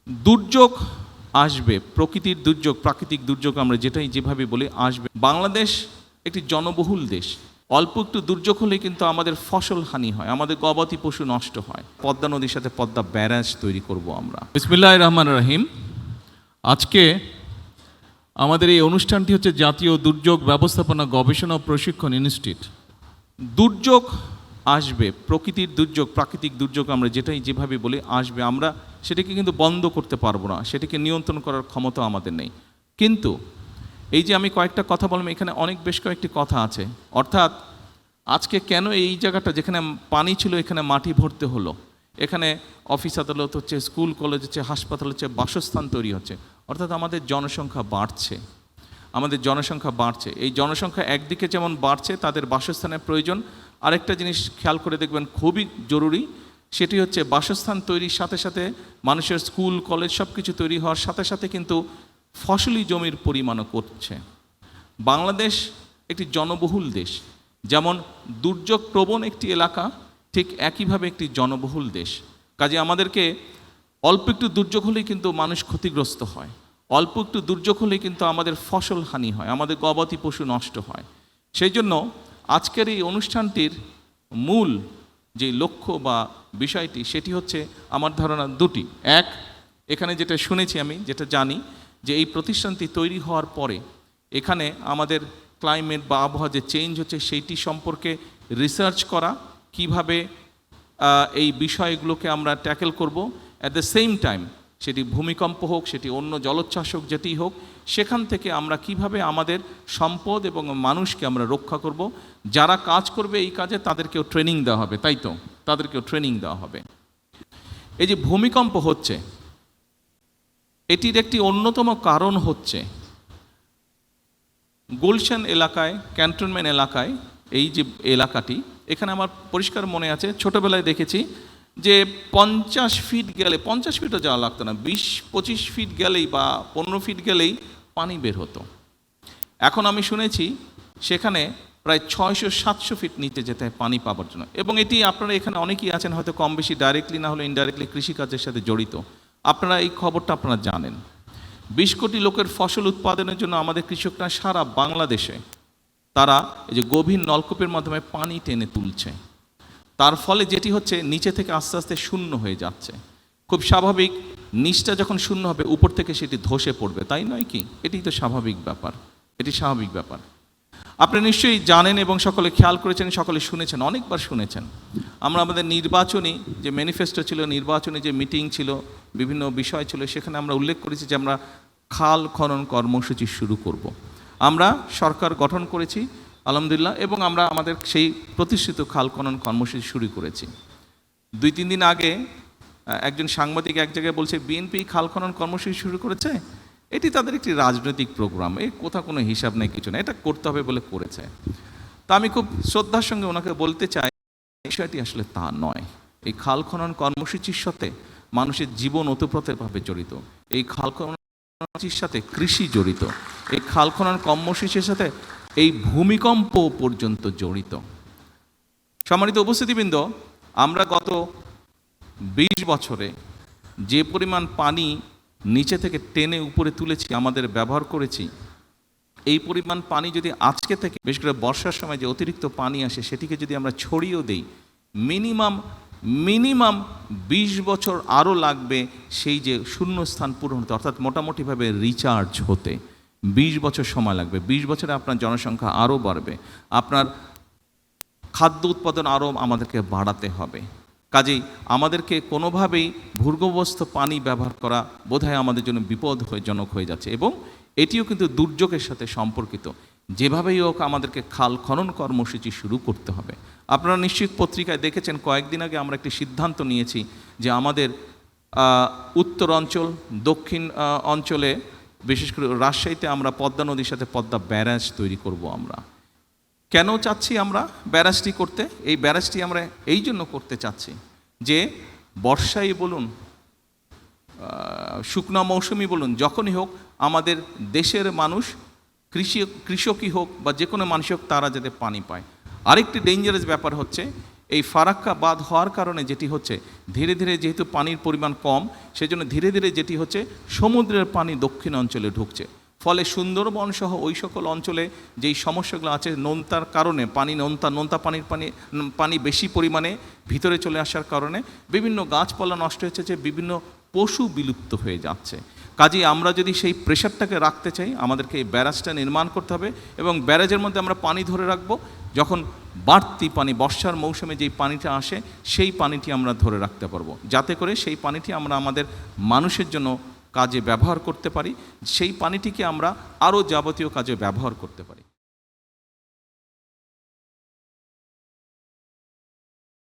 দুর্যোগ আসবে, প্রকৃতির দুর্যোগ, প্রাকৃতিক দুর্যোগ আমরা যেটাই যেভাবে বলি আসবে। বাংলাদেশ একটি জনবহুল দেশ। অল্প একটু দুর্যোগ হলে কিন্তু আমাদের ফসল হানি হয়, আমাদের গবাদি পশু নষ্ট হয়। পদ্মা নদীর সাথে পদ্মা ব্যারাজ তৈরি করব আমরা। বিসমিল্লাহির রহমানির রহিম। আজকে আমাদের এই অনুষ্ঠানটি হচ্ছে জাতীয় দুর্যোগ ব্যবস্থাপনা গবেষণা ও প্রশিক্ষণ ইনস্টিটিউট। দুর্যোগ আসবে, প্রকৃতির দুর্যোগ, প্রাকৃতিক দুর্যোগ আমরা যেটাই যেভাবে বলি আসবে। আমরা সেটাকে কিন্তু বন্ধ করতে পারবো না, সেটাকে নিয়ন্ত্রণ করার ক্ষমতা আমাদের নেই। কিন্তু এই যে আমি কয়েকটা কথা বললাম, এখানে বেশ কয়েকটি কথা আছে। অর্থাৎ আজকে কেন এই জায়গাটা যেখানে পানি ছিল এখানে মাটি ভরতে হলো, এখানে অফিস আদালত হচ্ছে, স্কুল কলেজ হচ্ছে, হাসপাতাল হচ্ছে, বাসস্থান তৈরি হচ্ছে। অর্থাৎ আমাদের জনসংখ্যা বাড়ছে। এই জনসংখ্যা একদিকে যেমন বাড়ছে, তাদের বাসস্থানের প্রয়োজন। আরেকটা জিনিস খেয়াল করে দেখবেন খুবই জরুরি, সেটি হচ্ছে বাসস্থান তৈরির সাথে সাথে মানুষের স্কুল কলেজ সব কিছু তৈরি হওয়ার সাথে সাথে কিন্তু ফসলি জমির পরিমাণও করছে। বাংলাদেশ একটি জনবহুল দেশ। যেমন দুর্যোগ প্রবণ একটি এলাকা, ঠিক একইভাবে একটি জনবহুল দেশ। কাজে আমাদেরকে অল্প একটু দুর্যোগ হলেই কিন্তু মানুষ ক্ষতিগ্রস্ত হয়, অল্প একটু দুর্যোগ হলেই কিন্তু আমাদের ফসল হানি হয়, আমাদের গবাদি পশু নষ্ট হয়। সেই জন্য আজকের এই অনুষ্ঠানটির মূল যে লক্ষ্য বা বিষয়টি, সেটি হচ্ছে আমার ধারণা দুটি। এক, এখানে যেটা শুনেছি, আমি যেটা জানি, যে এই প্রতিষ্ঠানটি তৈরি হওয়ার পরে এখানে আমাদের ক্লাইমেট বা আবহাওয়া যে চেঞ্জ হচ্ছে সেইটি সম্পর্কে রিসার্চ করা, কিভাবে এই বিষয়গুলোকে আমরা ট্যাকেল করব। অ্যাট দ্য সেম টাইম সেটি ভূমিকম্প হোক, সেটি অন্য জলোচ্ছ্বাস হোক, যেটি হোক, সেখান থেকে আমরা কিভাবে আমাদের সম্পদ এবং মানুষকে আমরা রক্ষা করব। যারা কাজ করবে এই কাজে তাদেরকেও ট্রেনিং দেওয়া হবে, তাই তো, তাদেরকেও ট্রেনিং দেওয়া হবে। এই যে ভূমিকম্প হচ্ছে, এটির একটি অন্যতম কারণ হচ্ছে গুলশান এলাকায়, ক্যান্টনমেন্ট এলাকায়, এই যে এলাকাটি, এখানে আমার পরিষ্কার মনে আছে, ছোটোবেলায় দেখেছি যে 50 ফিট গেলে, 50 ফিটও যাওয়া লাগতো না, 20-25 ফিট গেলেই বা 15 ফিট গেলেই পানি বের হতো। এখন আমি শুনেছি সেখানে প্রায় 600-700 ফিট নিচে যেতে হয় পানি পাওয়ার জন্য। এবং এটি আপনারা এখানে অনেকেই আছেন হয়তো কম বেশি ডাইরেক্টলি না হলে ইনডাইরেক্টলি কৃষিকাজের সাথে জড়িত, আপনারা এই খবরটা আপনারা জানেন। 20 কোটি লোকের ফসল উৎপাদনের জন্য আমাদের কৃষকরা সারা বাংলাদেশে তারা এই যে গভীর নলকূপের মাধ্যমে পানি টেনে তুলছে। তার ফলে যেটি হচ্ছে, নিচে থেকে আস্তে আস্তে শূন্য হয়ে যাচ্ছে। খুব স্বাভাবিক, নিচটা যখন শূন্য হবে উপর থেকে সেটি ধসে পড়বে, তাই নয় কি? এটি তো স্বাভাবিক ব্যাপার, এটি স্বাভাবিক ব্যাপার। আপনি নিশ্চয়ই জানেন এবং সকলে খেয়াল করেছেন, সকলে শুনেছেন, অনেকবার শুনেছেন। আমরা আমাদের নির্বাচনী যে ম্যানিফেস্টো ছিল, নির্বাচনী যে মিটিং ছিল, বিভিন্ন বিষয় ছিল, সেখানে আমরা উল্লেখ করেছি যে আমরা খাল খনন কর্মসূচি শুরু করব। আমরা সরকার গঠন করেছি আলহামদুলিল্লাহ, এবং আমরা আমাদের সেই প্রতিষ্ঠিত খাল খনন কর্মসূচি শুরু করেছি। 2-3 দিন আগে একজন সাংবাদিক এক জায়গায় বলছে বিএনপি খাল খনন কর্মসূচি শুরু করেছে, এটি তাদের একটি রাজনৈতিক প্রোগ্রাম, এই কোথাও কোনো হিসাব নেই, কিছু না, এটা করতে হবে বলে করেছে। তা আমি খুব শ্রদ্ধার সঙ্গে ওনাকে বলতে চাই, বিষয়টি আসলে তা নয়। এই খাল খনন কর্মসূচির সাথে মানুষের জীবন ওতপ্রোতভাবে জড়িত, এই খাল খনন কর্মসূচির সাথে কৃষি জড়িত, এই খাল খনন কর্মসূচির সাথে এই ভূমিকম্প পর্যন্ত জড়িত। সম্মানিত উপস্থিতিবৃন্দ, আমরা গত 20 বছরে যে পরিমাণ পানি নিচে থেকে টেনে উপরে তুলেছি, আমাদের ব্যবহার করেছি, এই পরিমাণ পানি যদি আজকে থেকে, বিশেষ করে বর্ষার সময় যে অতিরিক্ত পানি আসে, সেটিকে যদি আমরা ছড়িয়েও দেই, মিনিমাম 20 বছর আরও লাগবে সেই যে শূন্যস্থান পূরণ হতে, অর্থাৎ মোটামুটিভাবে রিচার্জ হতে 20 বছর সময় লাগবে। 20 বছরে আপনার জনসংখ্যা আরও বাড়বে, আপনার খাদ্য উৎপাদন আরও আমাদেরকে বাড়াতে হবে। কাজেই আমাদেরকে কোনোভাবেই ভূগর্ভস্থ পানি ব্যবহার করা বোধহয় আমাদের জন্য বিপদজনক হয়ে যাচ্ছে, এবং এটিও কিন্তু দুর্যোগের সাথে সম্পর্কিত। যেভাবেই হোক আমাদেরকে খাল খনন কর্মসূচি শুরু করতে হবে। আপনারা নিশ্চিত পত্রিকায় দেখেছেন, কয়েকদিন আগে আমরা একটি সিদ্ধান্ত নিয়েছি যে আমাদের উত্তর অঞ্চল, দক্ষিণ অঞ্চলে, বিশেষ করে রাজশাহীতে আমরা পদ্মা নদীর সাথে পদ্মা ব্যারাজ তৈরি করব। আমরা কেন চাচ্ছি আমরা ব্যারাজটি করতে? এই ব্যারাজটি আমরা এই জন্য করতে চাচ্ছি যে বর্ষাই বলুন, শুকনো মৌসুমি বলুন, যখনই হোক আমাদের দেশের মানুষ, কৃষকই হোক বা যে কোনো মানুষ হোক, তারা যাতে পানি পায়। আরেকটি ডেঞ্জারাস ব্যাপার হচ্ছে, এই ফারাক্কা বাঁধ হওয়ার কারণে যেটি হচ্ছে, ধীরে ধীরে যেহেতু পানির পরিমাণ কম, সেজন্য ধীরে ধীরে যেটি হচ্ছে সমুদ্রের পানি দক্ষিণ অঞ্চলে ঢুকছে। ফলে সুন্দরবন সহ ওই সকল অঞ্চলে যেই সমস্যাগুলো আছে, নোনতার কারণে নোনতা পানি বেশি পরিমাণে ভিতরে চলে আসার কারণে বিভিন্ন গাছপালা নষ্ট হচ্ছে, যে বিভিন্ন পশু বিলুপ্ত হয়ে যাচ্ছে। কাজেই আমরা যদি সেই প্রেশারটাকে রাখতে চাই, আমাদেরকে এই ব্যারাজটা নির্মাণ করতে হবে এবং ব্যারাজের মধ্যে আমরা পানি ধরে রাখবো। যখন বাড়তি পানি, বর্ষার মৌসুমে যেই পানিটা আসে, সেই পানিটি আমরা ধরে রাখতে পারবো, যাতে করে সেই পানিটি আমরা আমাদের মানুষের জন্য কাজে ব্যবহার করতে পারি, সেই পানিটিকে আমরা আরও যাবতীয় কাজে ব্যবহার করতে পারি।